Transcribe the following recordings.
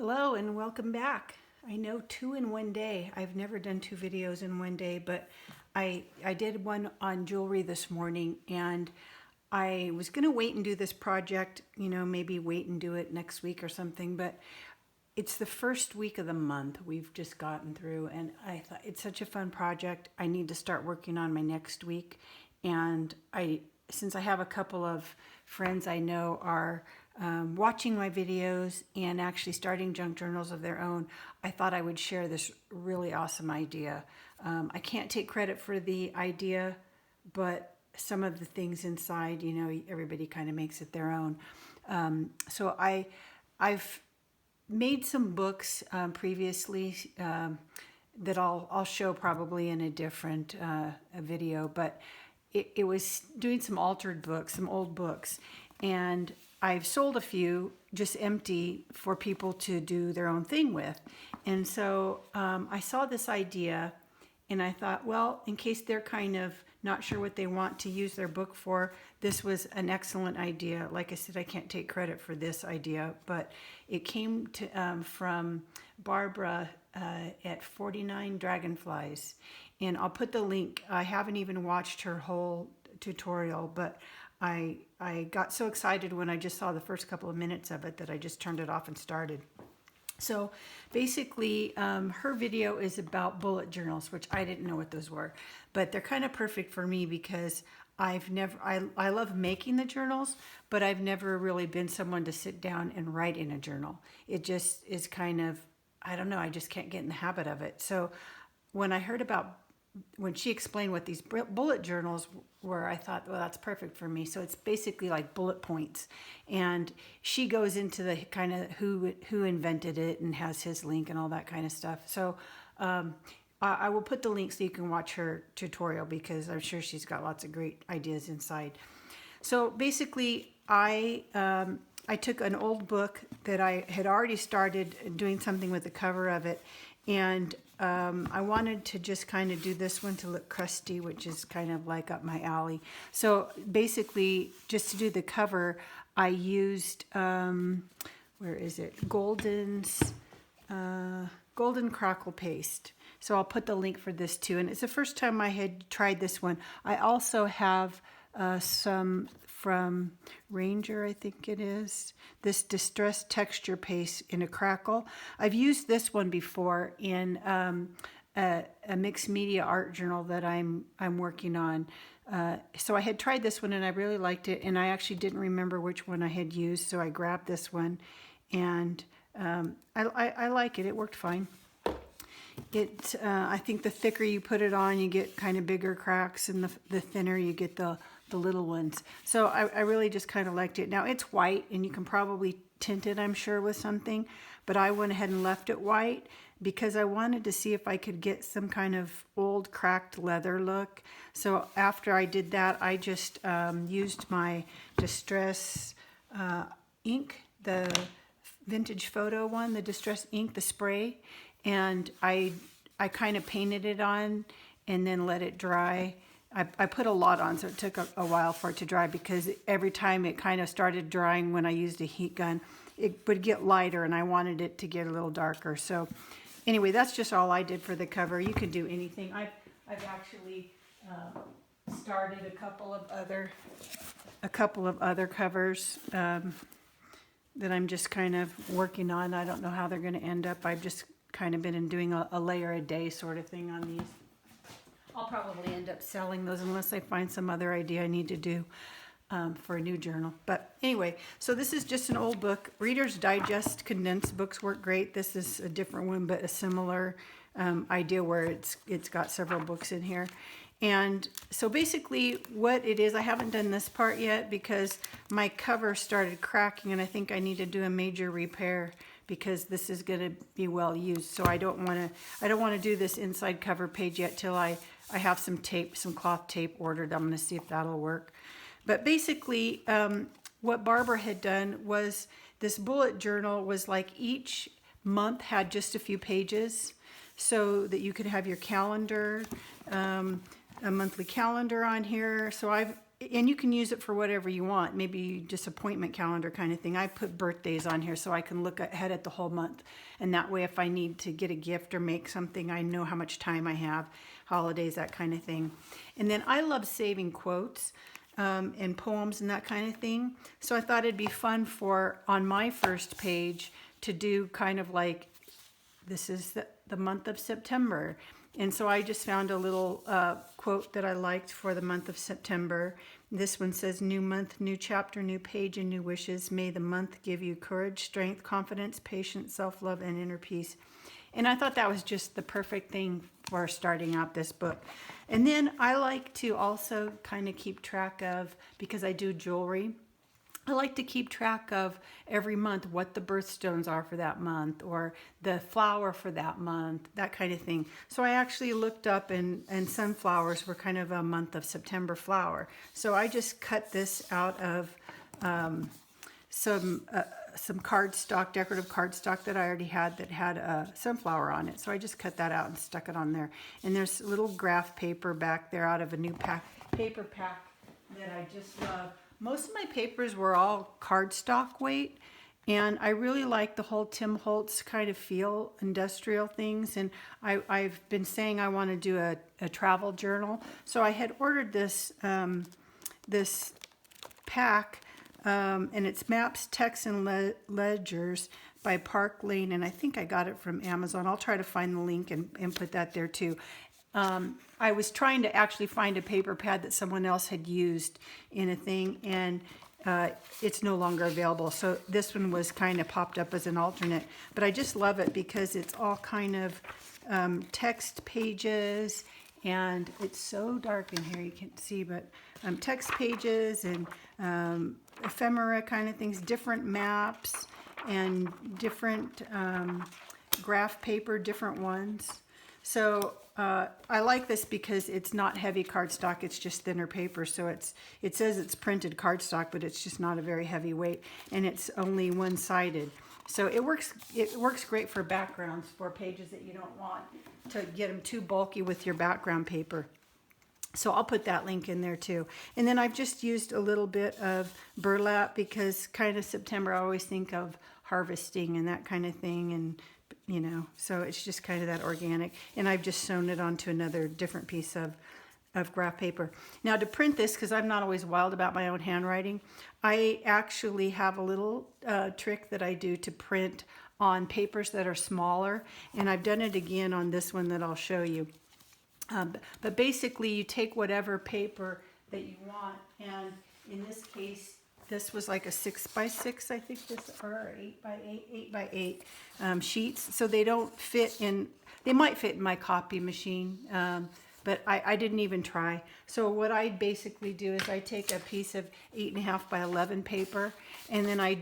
Hello and welcome back. I know 2 in one day. I've never done 2 videos in one day, but I did one on jewelry this morning, and I was going to wait and do this project, maybe wait and do it next week or something, but it's the first week of the month we've just gotten through, and I thought it's such a fun project. I need to start working on my next week, and since I have a couple of friends I know are watching my videos and actually starting junk journals of their own, I thought I would share this really awesome idea. I can't take credit for the idea, but some of the things inside, everybody kind of makes it their own. So I've made some books previously that I'll show probably in a different video, but it was doing some altered books, some old books, and I've sold a few just empty for people to do their own thing with. And so I saw this idea and I thought, well, in case they're kind of not sure what they want to use their book for, this was an excellent idea. Like I said, I can't take credit for this idea, but it came from Barbara at 49 Dragonflies. And I'll put the link. I haven't even watched her whole tutorial, but I got so excited when I just saw the first couple of minutes of it that I just turned it off and started. So basically, her video is about bullet journals, which I didn't know what those were, but they're kind of perfect for me because I love making the journals, but I've never really been someone to sit down and write in a journal. It just is kind of, I don't know, I just can't get in the habit of it. So when I heard when she explained what these bullet journals were, I thought, well, that's perfect for me. So it's basically like bullet points. And she goes into the kind of who invented it and has his link and all that kind of stuff. So I will put the link so you can watch her tutorial because I'm sure she's got lots of great ideas inside. So basically, I took an old book that I had already started doing something with the cover of it, and I wanted to just kind of do this one to look crusty, which is kind of like up my alley. So basically, just to do the cover, I used, where is it? Golden Crackle paste. So I'll put the link for this too. And it's the first time I had tried this one. I also have some from Ranger, I think it is, this distressed texture paste in a Crackle. I've used this one before in a mixed media art journal that I'm working on. So I had tried this one and I really liked it, and I actually didn't remember which one I had used, so I grabbed this one, and I like it. It worked fine. I think the thicker you put it on, you get kind of bigger cracks, and the thinner you get the little ones. So I really just kind of liked it. Now it's white, and you can probably tint it, I'm sure, with something, but I went ahead and left it white because I wanted to see if I could get some kind of old cracked leather look. So after I did that, I just used my Distress ink, the vintage photo one, the Distress ink, the spray, and I kind of painted it on and then let it dry. I put a lot on, so it took a while for it to dry because every time it kind of started drying when I used a heat gun, it would get lighter, and I wanted it to get a little darker. So anyway, that's just all I did for the cover. You can do anything. I've actually started a couple of other covers that I'm just kind of working on. I don't know how they're going to end up. I've just kind of been doing a layer a day sort of thing on these. I'll probably end up selling those unless I find some other idea I need to do for a new journal. But anyway, so this is just an old book. Reader's Digest condensed books work great. This is a different one, but a similar idea where it's got several books in here. And so basically what it is, I haven't done this part yet because my cover started cracking, and I think I need to do a major repair because this is going to be well used. So I don't want to do this inside cover page yet till I have some tape, some cloth tape ordered. I'm going to see if that'll work. But basically, what Barbara had done was this bullet journal was like each month had just a few pages so that you could have your calendar, a monthly calendar on here. So and you can use it for whatever you want, maybe just appointment calendar kind of thing. I put birthdays on here so I can look ahead at the whole month. And that way, if I need to get a gift or make something, I know how much time I have, holidays, that kind of thing. And then I love saving quotes and poems and that kind of thing. So I thought it'd be fun for, on my first page, to do kind of like, this is the month of September. And so I just found a little quote that I liked for the month of September. This one says, "New month, new chapter, new page, and new wishes. May the month give you courage, strength, confidence, patience, self-love, and inner peace." And I thought that was just the perfect thing for starting out this book. And then I like to also kind of keep track of, because I do jewelry, I like to keep track of every month what the birthstones are for that month, or the flower for that month, that kind of thing. So I actually looked up, and sunflowers were kind of a month of September flower. So I just cut this out of some cardstock, decorative cardstock that I already had that had a sunflower on it. So I just cut that out and stuck it on there. And there's a little graph paper back there out of a new paper pack that I just love. Most of my papers were all cardstock weight, and I really like the whole Tim Holtz kind of feel, industrial things. And I've been saying I want to do a travel journal. So I had ordered this this pack, and it's Maps, Texts, and Ledgers by Park Lane, and I think I got it from Amazon. I'll try to find the link and put that there too. I was trying to actually find a paper pad that someone else had used in a thing, and it's no longer available. So this one was kind of popped up as an alternate, but I just love it because it's all kind of text pages, and it's so dark in here you can't see, but text pages and ephemera kind of things, different maps and different graph paper, different ones. So I like this because it's not heavy cardstock, it's just thinner paper. So it says it's printed cardstock, but it's just not a very heavy weight, and it's only one-sided. So it works great for backgrounds, for pages that you don't want to get them too bulky with your background paper. So I'll put that link in there too. And then I've just used a little bit of burlap because kind of September, I always think of harvesting and that kind of thing, and you know, so it's just kind of that organic. And I've just sewn it onto another different piece of graph paper. Now to print this, because I'm not always wild about my own handwriting, I actually have a little trick that I do to print on papers that are smaller. And I've done it again on this one that I'll show you. But basically you take whatever paper that you want, and in this case, this was like a 6x6, I think this, or 8x8, 8x8 sheets. So they don't fit in, they might fit in my copy machine, but I didn't even try. So what I basically do is I take a piece of 8.5x11 paper, and then I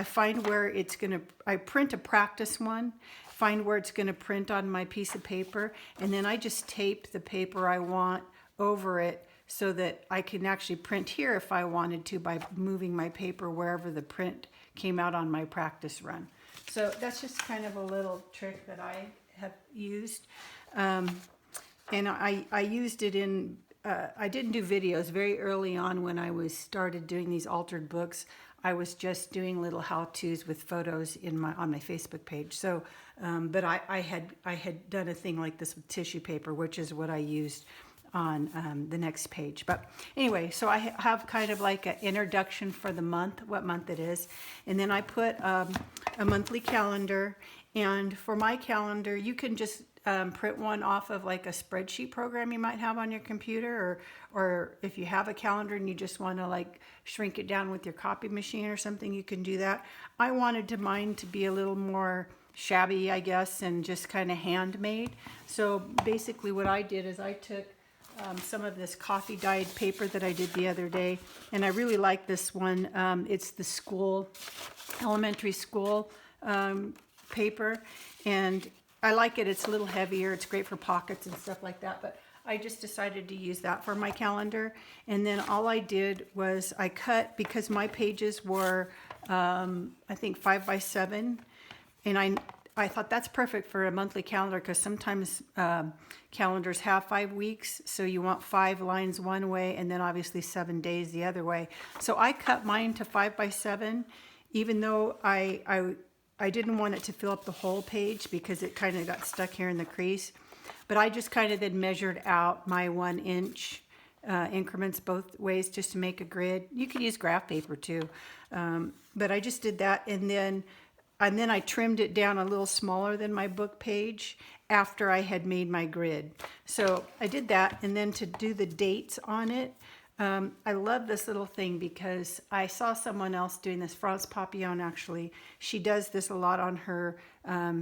find where it's gonna, I print a practice one, find where it's gonna print on my piece of paper, and then I just tape the paper I want over it, so that I can actually print here if I wanted to by moving my paper wherever the print came out on my practice run. So that's just kind of a little trick that I have used. And I used it in, I didn't do videos very early on when I started doing these altered books. I was just doing little how-tos with photos on my Facebook page. So, but I had done a thing like this with tissue paper, which is what I used on the next page. But anyway, so I have kind of like an introduction for the month, what month it is. And then I put a monthly calendar. And for my calendar, you can just print one off of like a spreadsheet program you might have on your computer, or if you have a calendar and you just want to like shrink it down with your copy machine or something, you can do that. I wanted mine to be a little more shabby, I guess, and just kind of handmade. So basically what I did is I took some of this coffee dyed paper that I did the other day, and I really like this one. It's the elementary school paper, and I like it. It's a little heavier. It's great for pockets and stuff like that, but I just decided to use that for my calendar. And then all I did was I cut, because my pages were I think 5x7, and I thought that's perfect for a monthly calendar, because sometimes calendars have 5 weeks, so you want 5 lines one way and then obviously 7 days the other way. So I cut mine to 5 by 7, even though I didn't want it to fill up the whole page because it kind of got stuck here in the crease. But I just kind of then measured out my 1 inch increments both ways just to make a grid. You could use graph paper too, but I just did that, and then I trimmed it down a little smaller than my book page after I had made my grid. So I did that, and then to do the dates on it, I love this little thing because I saw someone else doing this. France Papillon, actually, she does this a lot on her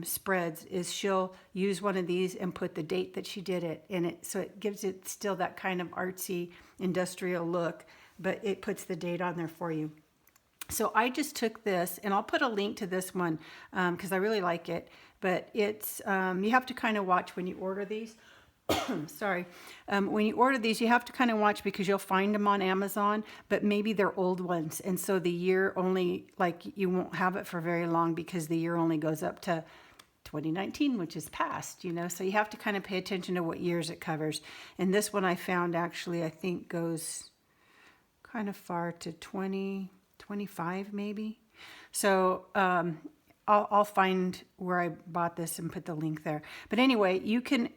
spreads, is she'll use one of these and put the date that she did it in it, so it gives it still that kind of artsy industrial look, but it puts the date on there for you. So I just took this, and I'll put a link to this one because I really like it, but it's you have to kind of watch when you order these. Sorry. When you order these, you have to kind of watch because you'll find them on Amazon, but maybe they're old ones. And so the year only, like, you won't have it for very long because the year only goes up to 2019, which is past, you know. So you have to kind of pay attention to what years it covers. And this one I found actually, I think, goes kind of far to 2025 maybe. So I'll find where I bought this and put the link there. But anyway, you can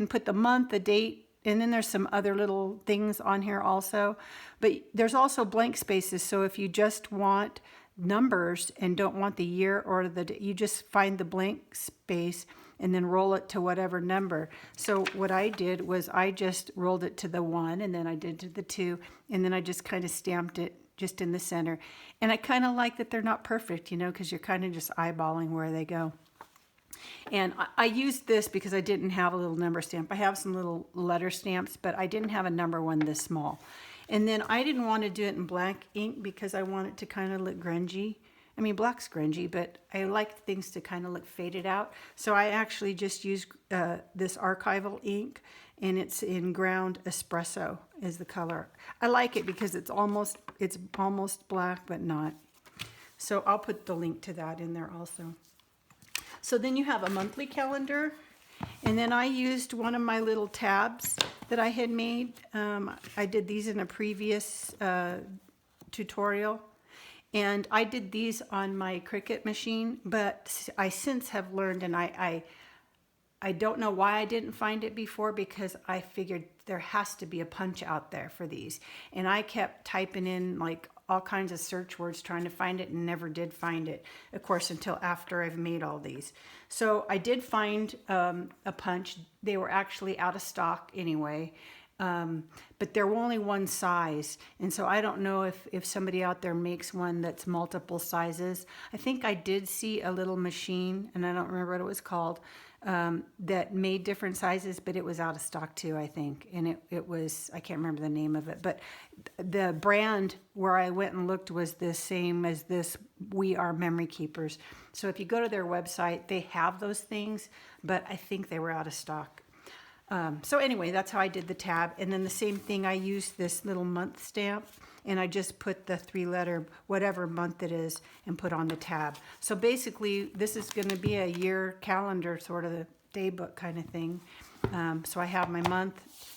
put the month, the date, and then there's some other little things on here also. But there's also blank spaces. So if you just want numbers and don't want the year or you just find the blank space and then roll it to whatever number. So what I did was I just rolled it to the 1, and then I did to the 2, and then I just kind of stamped it just in the center. And I kind of like that they're not perfect, you know, because you're kind of just eyeballing where they go. And I used this because I didn't have a little number stamp. I have some little letter stamps, but I didn't have a number one this small. And then I didn't want to do it in black ink because I want it to kind of look grungy. I mean, black's grungy, but I like things to kind of look faded out. So I actually just used this Archival ink, and it's in ground espresso is the color. I like it because it's almost black, but not. So I'll put the link to that in there also. So then you have a monthly calendar, and then I used one of my little tabs that I had made. I did these in a previous tutorial. And I did these on my Cricut machine, but I since have learned, and I don't know why I didn't find it before, because I figured there has to be a punch out there for these. And I kept typing in like all kinds of search words trying to find it and never did find it, of course, until after I've made all these. So I did find a punch. They were actually out of stock anyway. But they're only one size, and so I don't know if somebody out there makes one that's multiple sizes. I think I did see a little machine, and I don't remember what it was called, that made different sizes, but it was out of stock too, I think. And it was, I can't remember the name of it, but the brand where I went and looked was the same as this We Are Memory Keepers. So if you go to their website, they have those things, but I think they were out of stock. So anyway, that's how I did the tab. And then the same thing, I used this little month stamp, and I just put the 3-letter, whatever month it is, and put on the tab. So basically, this is going to be a year calendar, sort of the day book kind of thing. So I have my month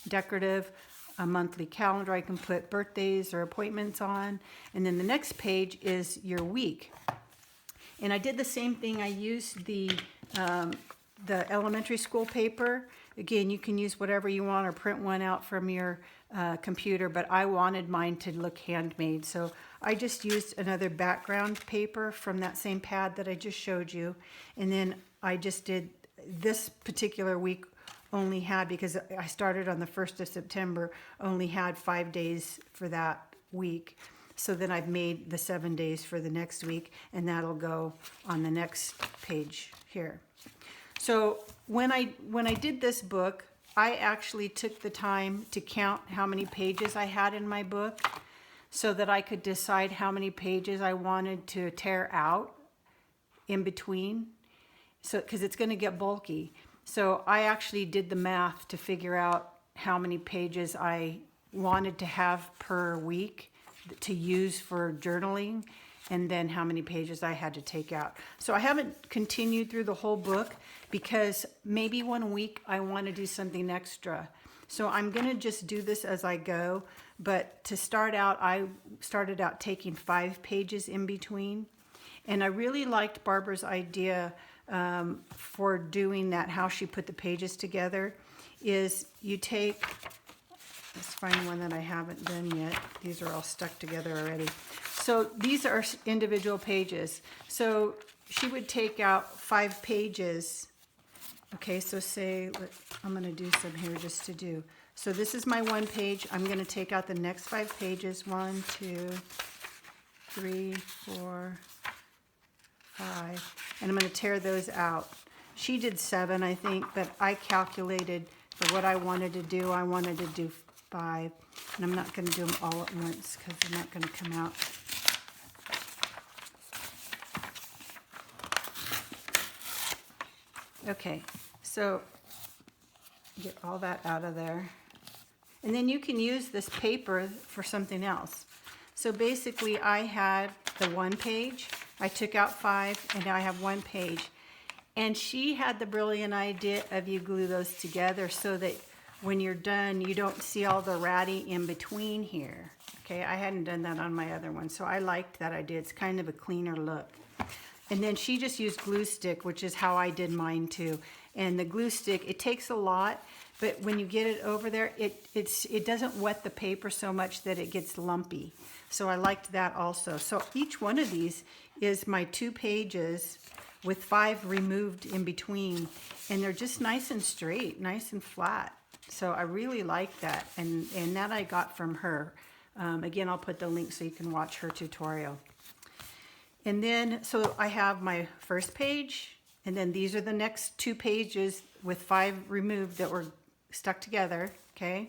decorative, a monthly calendar I can put birthdays or appointments on. And then the next page is your week. And I did the same thing. I used the elementary school paper. Again, you can use whatever you want or print one out from your computer, but I wanted mine to look handmade. So I just used another background paper from that same pad that I just showed you. And then I just did this particular week only had, because I started on the 1st of September, only had 5 days for that week. So then I've made the 7 days for the next week, and that'll go on the next page here. So when I did this book, I actually took the time to count how many pages I had in my book so that I could decide how many pages I wanted to tear out in between. So, because it's going to get bulky. So I actually did the math to figure out how many pages I wanted to have per week to use for journaling. and then how many pages I had to take out. So I haven't continued through the whole book because maybe one week I want to do something extra. So I'm going to just do this as I go. But to start out, I started out taking 5 pages in between. And I really liked Barbara's idea for doing that, how she put the pages together, is you take, let's find one that I haven't done yet. These are all stuck together already. So these are individual pages. So she would take out 5 pages. Okay, so say, I'm going to do some here just to do. So this is my 1 page. I'm going to take out the next 5 pages. 1, 2, 3, 4, 5. And I'm going to tear those out. She did 7, I think, but I calculated for what I wanted to do. I wanted to do 5. And I'm not going to do them all at once because they're not going to come out. Okay, so get all that out of there. And then you can use this paper for something else. So basically I had the 1 page, I took out 5, and now I have 1 page. And she had the brilliant idea of you glue those together so that when you're done, you don't see all the ratty in between here. Okay, I hadn't done that on my other one, so I liked that idea. It's kind of a cleaner look. And then she just used glue stick, which is how I did mine too. And the glue stick, it takes a lot, but when you get it over there, it doesn't wet the paper so much that it gets lumpy. So I liked that also. So each one of these is my 2 pages with 5 removed in between. And they're just nice and straight, nice and flat. So I really like that. And that I got from her. Again, I'll put the link so you can watch her tutorial. And then, so I have my first page, and then these are the next 2 pages with 5 removed that were stuck together, okay?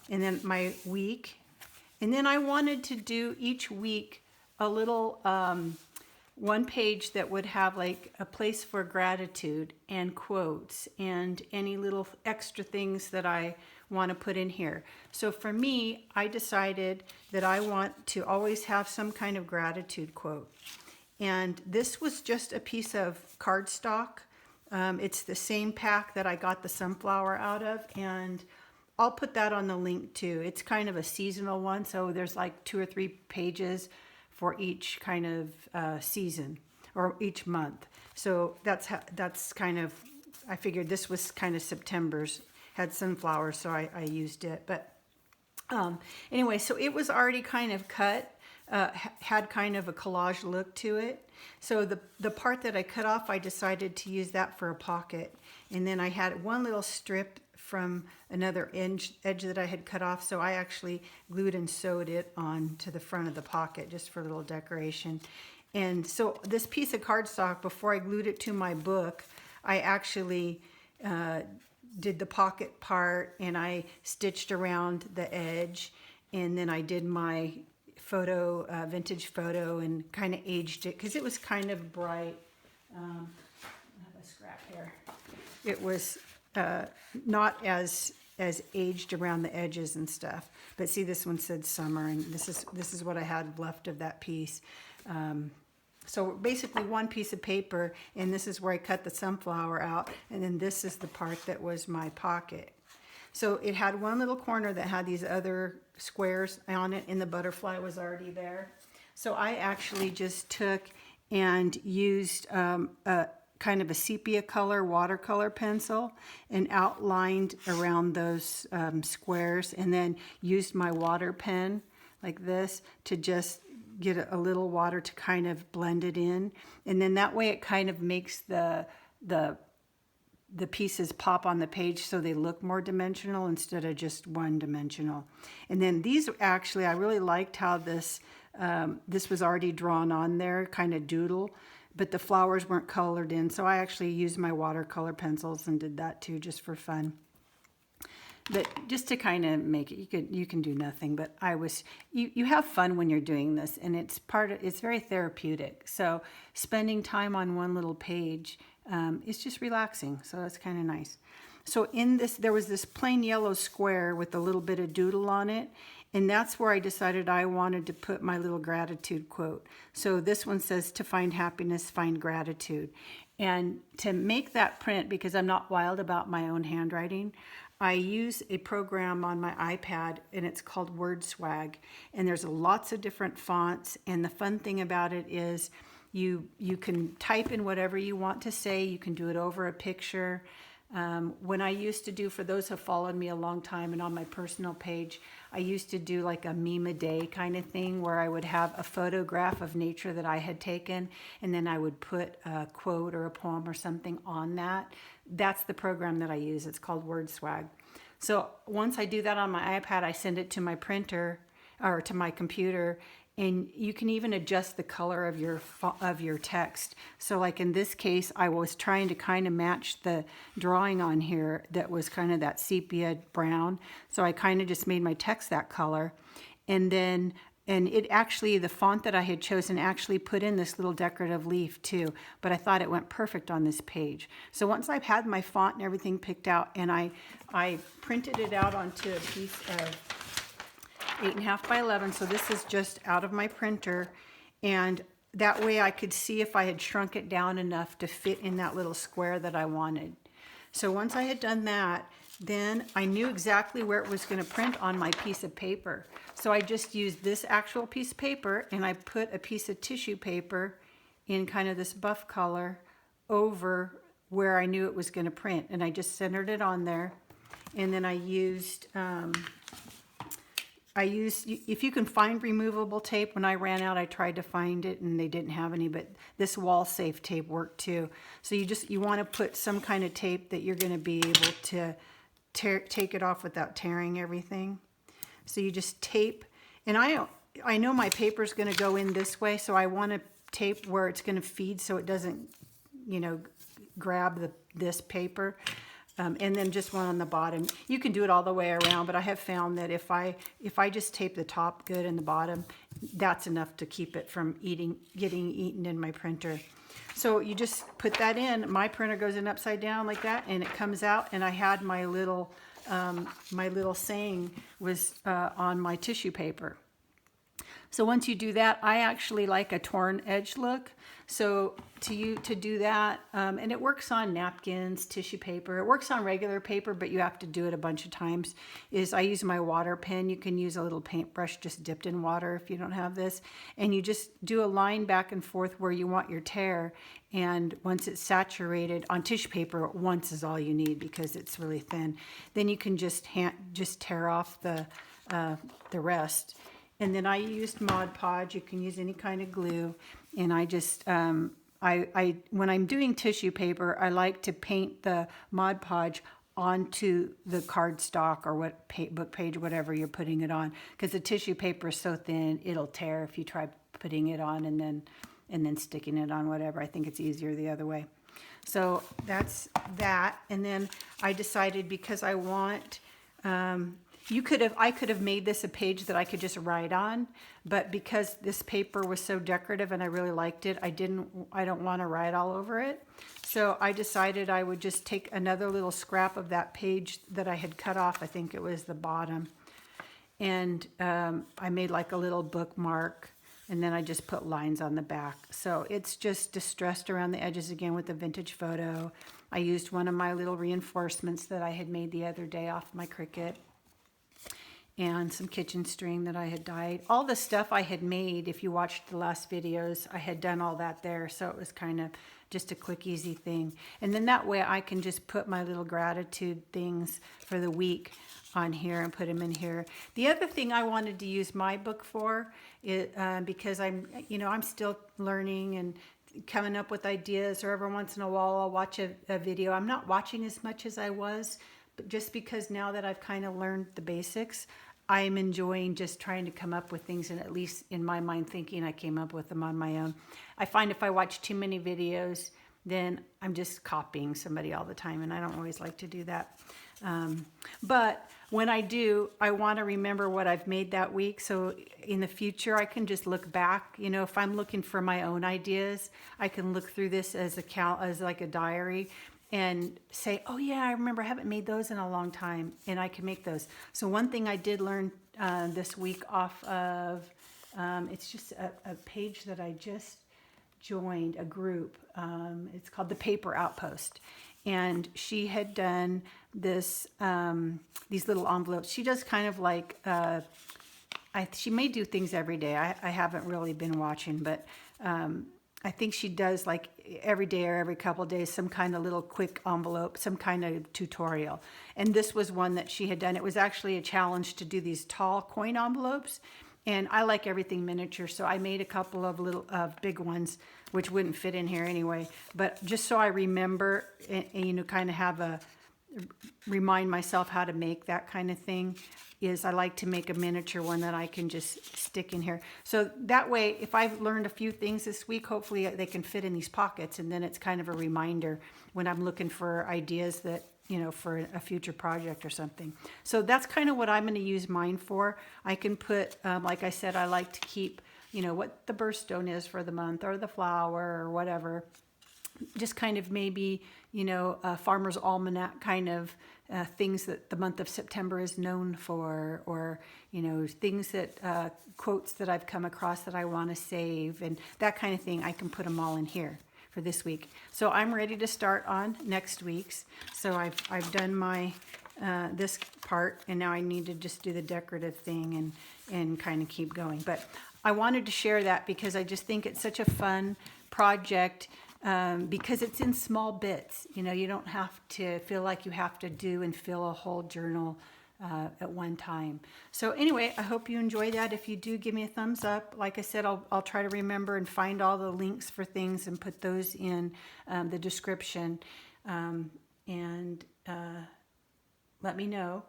And then my week. And then I wanted to do each week a little 1 page that would have like a place for gratitude and quotes and any little extra things that I want to put in here. So for me, I decided that I want to always have some kind of gratitude quote. And this was just a piece of cardstock. It's the same pack that I got the sunflower out of, and I'll put that on the link too. It's kind of a seasonal one, so there's like 2 or 3 pages for each kind of season or each month. So that's kind of, I figured this was kind of September's, had sunflowers, so I used it. But anyway, so it was already kind of cut, had kind of a collage look to it. So the part that I cut off, I decided to use that for a pocket. And then I had 1 little strip from another edge that I had cut off, so I actually glued and sewed it on to the front of the pocket just for a little decoration. And so this piece of cardstock, before I glued it to my book, I actually did the pocket part, and I stitched around the edge, and then I did my photo, vintage photo, and kind of aged it because it was kind of bright. I have a scrap here. It was not as aged around the edges and stuff. But see, this one said summer, and this is what I had left of that piece. So basically 1 piece of paper, and this is where I cut the sunflower out, and then this is the part that was my pocket. So it had 1 little corner that had these other squares on it, and the butterfly was already there. So I actually just took and used a kind of a sepia color watercolor pencil and outlined around those squares, and then used my water pen like this to just get a little water to kind of blend it in. And then that way it kind of makes the pieces pop on the page so they look more dimensional instead of just one-dimensional. And then these actually, I really liked how this was already drawn on there, kind of doodle, but the flowers weren't colored in. So I actually used my watercolor pencils and did that too, just for fun. But just to kind of make it, you can do nothing, but you have fun when you're doing this, and it's very therapeutic. So spending time on 1 little page is just relaxing. So that's kind of nice. So in this, there was this plain yellow square with a little bit of doodle on it, And that's where I decided I wanted to put my little gratitude quote. So this one says, to find happiness, find gratitude. And to make that print, because I'm not wild about my own handwriting, I use a program on my iPad, and it's called WordSwag. And there's lots of different fonts. And the fun thing about it is you can type in whatever you want to say. You can do it over a picture. When I used to do, for those who have followed me a long time and on my personal page, I used to do like a meme a day kind of thing where I would have a photograph of nature that I had taken, and then I would put a quote or a poem or something on that. That's the program that I use. It's called WordSwag. So once I do that on my iPad, I send it to my printer or to my computer, and you can even adjust the color of your text. So like in this case, I was trying to kind of match the drawing on here that was kind of that sepia brown. So I kind of just made my text that color. And it actually, the font that I had chosen actually put in this little decorative leaf too, but I thought it went perfect on this page. So once I've had my font and everything picked out, and I printed it out onto a piece of 8.5 by 11, so this is just out of my printer, and that way I could see if I had shrunk it down enough to fit in that little square that I wanted. So once I had done that, then I knew exactly where it was going to print on my piece of paper. So I just used this actual piece of paper, and I put a piece of tissue paper in kind of this buff color over where I knew it was going to print, and I just centered it on there. And then I used if you can find removable tape. When I ran out, I tried to find it and they didn't have any, but this wall safe tape worked too. So you want to put some kind of tape that you're going to be able to take it off without tearing everything. So you just tape, and I know my paper is going to go in this way, so I want to tape where it's going to feed so it doesn't, grab this paper. And then just one on the bottom. You can do it all the way around, but I have found that if I just tape the top good and the bottom, that's enough to keep it from getting eaten in my printer. So you just put that in. My printer goes in upside down like that, and it comes out. And I had my little saying was on my tissue paper. So once you do that, I actually like a torn edge look. So to do that, and it works on napkins, tissue paper. It works on regular paper, but you have to do it a bunch of times. I use my water pen. You can use a little paintbrush just dipped in water if you don't have this. And you just do a line back and forth where you want your tear. And once it's saturated on tissue paper, once is all you need because it's really thin. Then you can just tear off the rest. And then I used Mod Podge. You can use any kind of glue. And I just, when I'm doing tissue paper, I like to paint the Mod Podge onto the cardstock or book page, whatever you're putting it on. Because the tissue paper is so thin, it'll tear if you try putting it on and then sticking it on whatever. I think it's easier the other way. So that's that. And then I decided, because I want... I could have made this a page that I could just write on, but because this paper was so decorative and I really liked it, I don't want to write all over it. So I decided I would just take another little scrap of that page that I had cut off. I think it was the bottom. And I made like a little bookmark, and then I just put lines on the back. So it's just distressed around the edges again with a vintage photo. I used one of my little reinforcements that I had made the other day off my Cricut, and some kitchen string that I had dyed. All the stuff I had made, if you watched the last videos, I had done all that there, so it was kind of just a quick, easy thing. And then that way I can just put my little gratitude things for the week on here and put them in here. The other thing I wanted to use my book for, because I'm still learning and coming up with ideas, or every once in a while I'll watch a video. I'm not watching as much as I was, but just because now that I've kind of learned the basics, I'm enjoying just trying to come up with things, and at least in my mind thinking I came up with them on my own. I find if I watch too many videos, then I'm just copying somebody all the time, and I don't always like to do that. But when I do, I want to remember what I've made that week, so in the future I can just look back. If I'm looking for my own ideas, I can look through this as like a diary, and say, oh yeah, I remember I haven't made those in a long time, and I can make those. So one thing I did learn this week off of, it's just a page that I just joined, a group. It's called the Paper Outpost. And she had done this, these little envelopes. She does kind of like, she may do things every day. I haven't really been watching, but I think she does like every day or every couple of days, some kind of little quick envelope, some kind of tutorial. And this was one that she had done. It was actually a challenge to do these tall coin envelopes. And I like everything miniature, so I made a couple of little big ones, which wouldn't fit in here anyway. But just so I remember, and you know, kind of have a remind myself how to make that kind of thing, is I like to make a miniature one that I can just stick in here. So that way, if I've learned a few things this week, hopefully they can fit in these pockets, and then it's kind of a reminder when I'm looking for ideas that, you know, for a future project or something. So that's kind of what I'm going to use mine for. I can put, like I said, I like to keep, you know, what the birthstone is for the month, or the flower, or whatever. Just kind of maybe, you know, a farmer's almanac kind of things that the month of September is known for, or, you know, things that, quotes that I've come across that I want to save, and that kind of thing. I can put them all in here for this week. So I'm ready to start on next week's. So I've done my, this part, and now I need to just do the decorative thing and kind of keep going. But I wanted to share that because I just think it's such a fun project. Because it's in small bits, you know, you don't have to feel like you have to do and fill a whole journal at one time. So anyway, I hope you enjoy that. If you do, give me a thumbs up. Like I said, I'll try to remember and find all the links for things and put those in the description. And let me know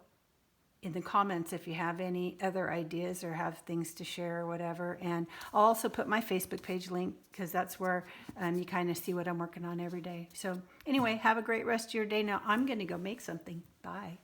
in the comments if you have any other ideas or have things to share or whatever. And I'll also put my Facebook page link, because that's where you kind of see what I'm working on every day. So anyway, have a great rest of your day. Now I'm going to go make something. Bye.